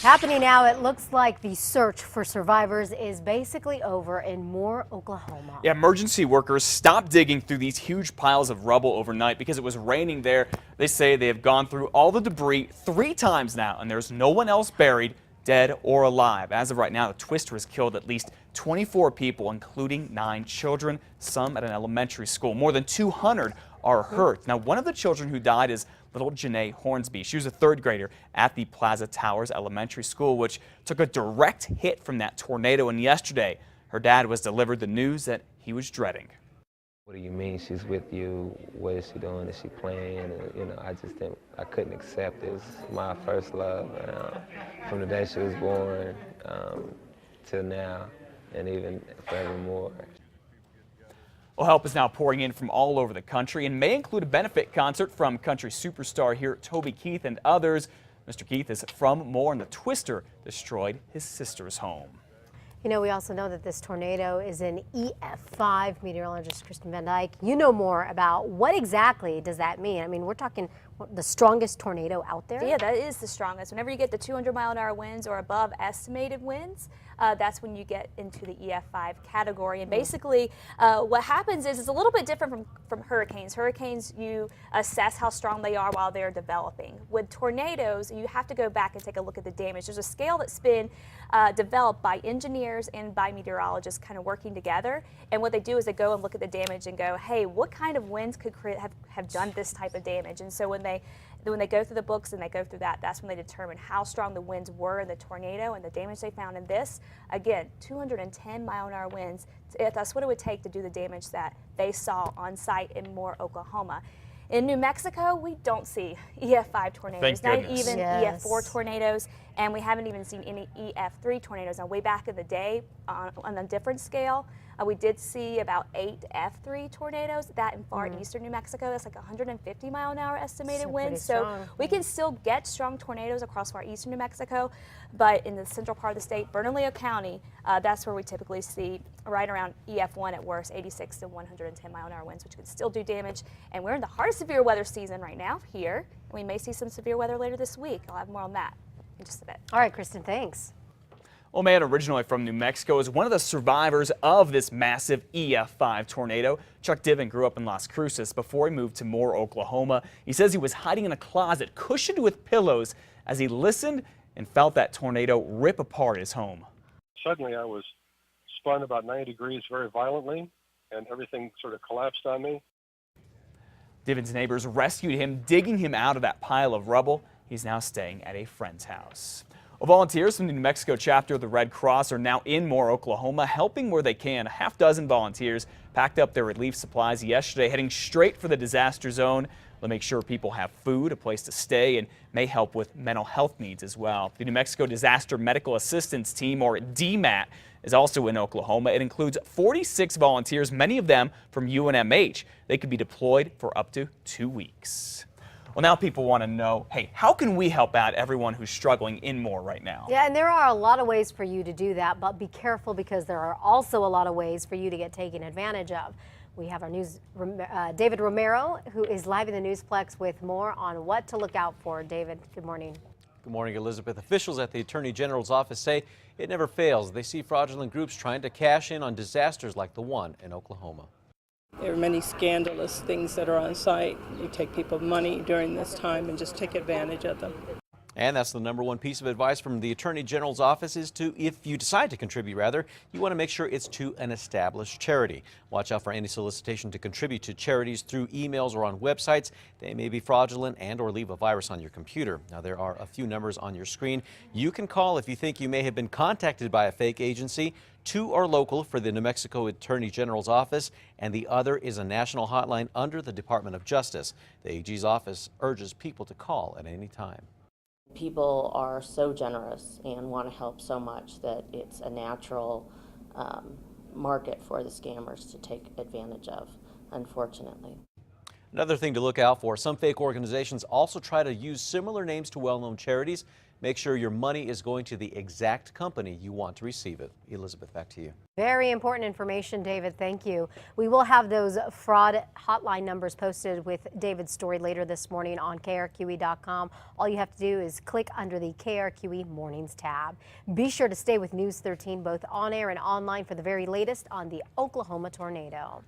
Happening now, it looks like the search for survivors is basically over in Moore, Oklahoma. Yeah, emergency workers stopped digging through these huge piles of rubble overnight because it was raining there. They say they have gone through all the debris 3 times now, and there's no one else buried, dead or alive. As of right now, the twister has killed at least 24 people, including 9 children, some at an elementary school. More than 200 are hurt. Now, one of the children who died is little Janae Hornsby. She was a 3rd grader at the Plaza Towers Elementary School, which took a direct hit from that tornado. And yesterday, her dad was delivered the news that he was dreading. What do you mean she's with you? What is she doing? Is she playing? And, I couldn't accept it. It was my first love from the day she was born till now, and even forevermore. Well, help is now pouring in from all over the country and may include a benefit concert from country superstar here, Toby Keith, and others. Mr. Keith is from Moore, and the twister destroyed his sister's home. You know, we also know that this tornado is an EF5. Meteorologist Kristen Van Dyke, you know more about what exactly does that mean? I mean, we're talking the strongest tornado out there? Yeah, that is the strongest. Whenever you get the 200-mile-an-hour winds or above estimated winds, that's when you get into the EF5 category. And basically, what happens is it's a little bit different from hurricanes. Hurricanes, you assess how strong they are while they're developing. With tornadoes, you have to go back and take a look at the damage. There's a scale that's been developed by engineers and by meteorologists kind of working together. And what they do is they go and look at the damage and go, hey, what kind of winds could have done this type of damage? And so when they go through the books and they go through that, that's when they determine how strong the winds were in the tornado and the damage they found in this. Again, 210-mile-an-hour winds. That's what it would take to do the damage that they saw on site in Moore, Oklahoma. In New Mexico, we don't see EF5 tornadoes, not even EF4 tornadoes, and we haven't even seen any EF3 tornadoes. Now, way back in the day, on a different scale, we did see about 8 F3 tornadoes, that in far eastern New Mexico. That's like 150-mile-an-hour estimated winds. So we can still get strong tornadoes across far eastern New Mexico, but in the central part of the state, Bernalillo County, that's where we typically see right around EF1 at worst, 86 to 110-mile-an-hour winds, which could still do damage. And we're in the heart of severe weather season right now here, and we may see some severe weather later this week. I'll have more on that in just a bit. All right, Kristen, thanks. Well, a man originally from New Mexico is one of the survivors of this massive EF5 tornado. Chuck Diven grew up in Las Cruces before he moved to Moore, Oklahoma. He says he was hiding in a closet cushioned with pillows as he listened and felt that tornado rip apart his home. Suddenly I was spun about 90 degrees very violently, and everything sort of collapsed on me. Diven's neighbors rescued him, digging him out of that pile of rubble. He's now staying at a friend's house. Well, volunteers from the New Mexico chapter of the Red Cross are now in Moore, Oklahoma, helping where they can. A half-dozen volunteers packed up their relief supplies yesterday, heading straight for the disaster zone. They'll make sure people have food, a place to stay, and may help with mental health needs as well. The New Mexico Disaster Medical Assistance Team, or DMAT, is also in Oklahoma. It includes 46 volunteers, many of them from UNMH. They could be deployed for up to 2 weeks. Well, now people want to know, hey, how can we help out everyone who's struggling in Moore right now? Yeah, and there are a lot of ways for you to do that, but be careful because there are also a lot of ways for you to get taken advantage of. We have our news, David Romero, who is live in the Newsplex with more on what to look out for. David, good morning. Good morning, Elizabeth. Officials at the Attorney General's office say it never fails. They see fraudulent groups trying to cash in on disasters like the one in Oklahoma. There are many scandalous things that are on site. You take people's money during this time and just take advantage of them. And that's the #1 piece of advice from the Attorney General's office is to, if you decide to contribute rather, you want to make sure it's to an established charity. Watch out for any solicitation to contribute to charities through emails or on websites. They may be fraudulent and or leave a virus on your computer. Now, there are a few numbers on your screen. You can call if you think you may have been contacted by a fake agency. 2 are local for the New Mexico Attorney General's office, and the other is a national hotline under the Department of Justice. The AG's office urges people to call at any time. People are so generous and want to help so much that it's a natural market for the scammers to take advantage of, unfortunately. Another thing to look out for, some fake organizations also try to use similar names to well-known charities. Make sure your money is going to the exact company you want to receive it. Elizabeth, back to you. Very important information, David. Thank you. We will have those fraud hotline numbers posted with David's story later this morning on KRQE.com. All you have to do is click under the KRQE Mornings tab. Be sure to stay with News 13 both on air and online for the very latest on the Oklahoma tornado.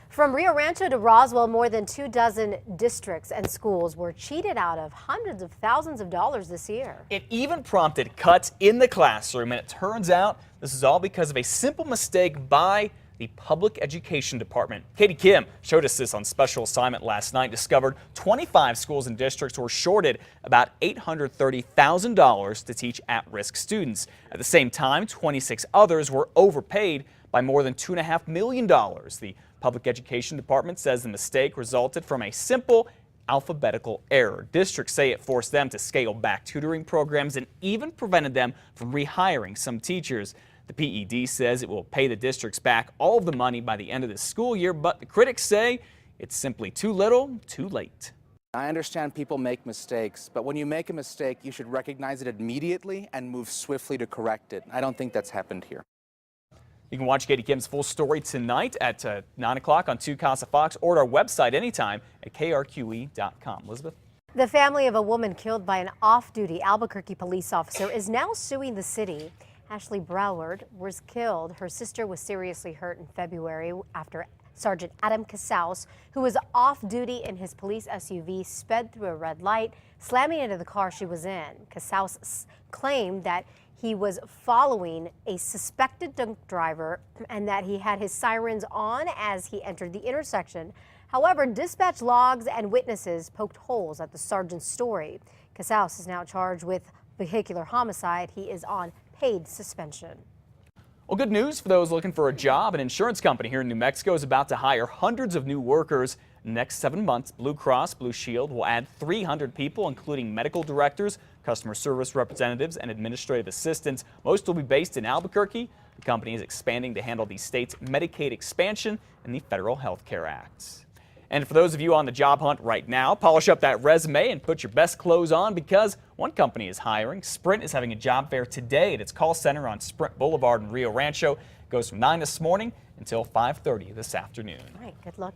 From Rio Rancho to Roswell, more than 24 districts and schools were cheated out of hundreds of thousands of dollars this year. It even prompted cuts in the classroom, and it turns out this is all because of a simple mistake by the Public Education Department. Katie Kim showed us this on special assignment last night, discovered 25 schools and districts were shorted about $830,000 to teach at-risk students. At the same time, 26 others were overpaid by more than $2.5 million. The Public Education Department says the mistake resulted from a simple alphabetical error. Districts say it forced them to scale back tutoring programs and even prevented them from rehiring some teachers. The PED says it will pay the districts back all of the money by the end of the school year, but the critics say it's simply too little, too late. I understand people make mistakes, but when you make a mistake, you should recognize it immediately and move swiftly to correct it. I don't think that's happened here. You can watch Katie Kim's full story tonight at 9 o'clock on 2 Casa Fox or at our website anytime at krqe.com. Elizabeth? The family of a woman killed by an off-duty Albuquerque police officer is now suing the city. Ashley Broward was killed. Her sister was seriously hurt in February after Sergeant Adam Casaus, who was off-duty in his police SUV, sped through a red light, slamming into the car she was in. Casaus claimed that he was following a suspected drunk driver and that he had his sirens on as he entered the intersection. However, dispatch logs and witnesses poked holes at the sergeant's story. Casaus is now charged with vehicular homicide. He is on paid suspension. Well, good news for those looking for a job. An insurance company here in New Mexico is about to hire hundreds of new workers. In the next 7 months, Blue Cross Blue Shield will add 300 people, including medical directors, customer service representatives, and administrative assistants. Most will be based in Albuquerque. The company is expanding to handle the state's Medicaid expansion and the Federal Health Care Act. And for those of you on the job hunt right now, polish up that resume and put your best clothes on because one company is hiring. Sprint is having a job fair today at its call center on Sprint Boulevard in Rio Rancho. It goes from 9 this morning until 5:30 this afternoon. All right, good luck.